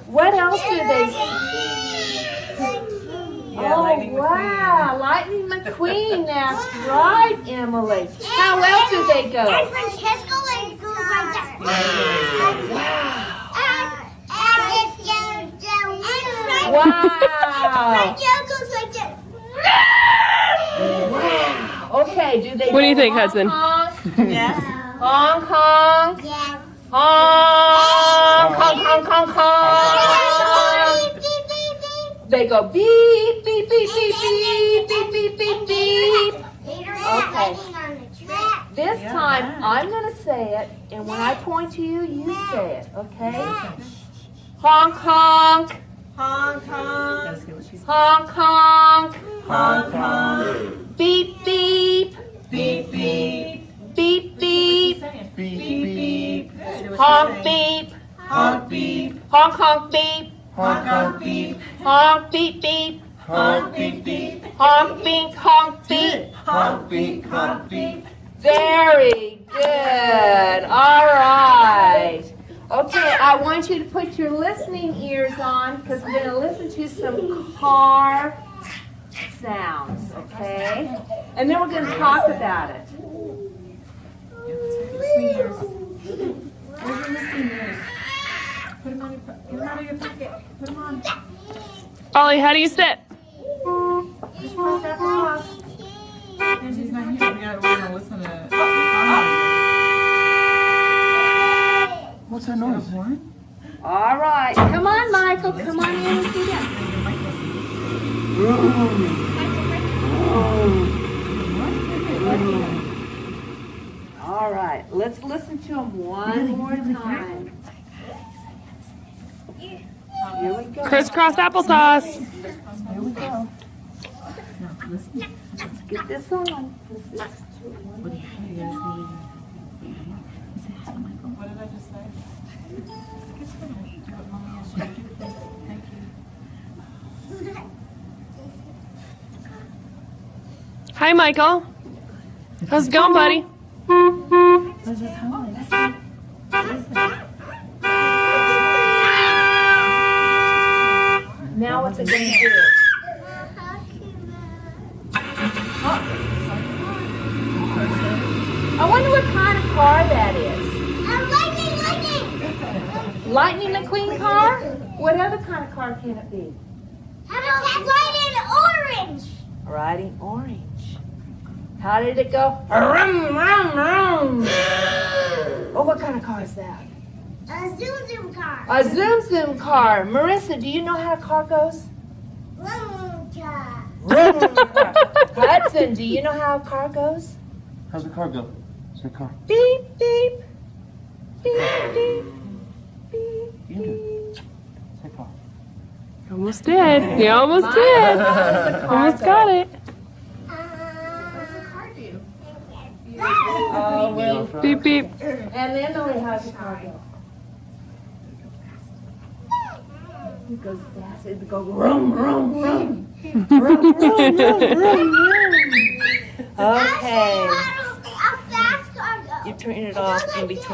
What else do they say? Oh, wow. Lightning McQueen. That's right, Emily. How else do they go? Wow. Wow. Okay, do they What do you go think, honk, husband? honk? Yes. Honk, honk. Yes. Honk, honk, honk, honk, honk. They go beep, beep, beep, beep, beep, beep, beep, beep, beep. Okay. This time, I'm going to say it, and when I point to you, you say it, okay? Honk, honk. Honk, honk. Honk, honk. Honk, honk. Beep, beep. Beep, beep. Beep, beep. Beep, beep. Honk, beep. Honk, beep. Honk, honk, beep. Honk, honk, beep. Honk, beep, beep. Honk, beep, beep. Honk, beep, honk, beep. Honk, beep, honk, beep. Very good. All right. Okay, I want you to put your listening ears on because we're going to listen to some car sounds, okay? And then we're going to talk about it. Ollie, how do you sit? Angie's not here. We're gonna listen to What's that noise? All right. Come on, Michael. Come on in and sit down. All right. Let's listen to them one more time. Here we go. Crisscross applesauce. Here we go. Let's get this on. This is What did I just say? Hi, Michael. How's it going, buddy? Now what's it going to do? I wonder what kind of car that is. Lightning McQueen car? What other kind of car can it be? Riding orange. How did it go? Rum, rum, rum. Oh, what kind of car is that? A Zoom Zoom car. A Zoom Zoom car. Marissa, do you know how a car goes? Vroom car. Hudson, do you know how a car goes? How's the car go? What's the car? Beep, beep. Beep, beep. Beep, You do. beep. Say car. You almost did. You almost did. Almost got it. Oh, well. Beep, beep. And then Emily, how's the car go? It goes fast. It goes rum, rum, rum. Rum, rum, rum, rum, rum. Okay. How fast car go? You turn it off in between.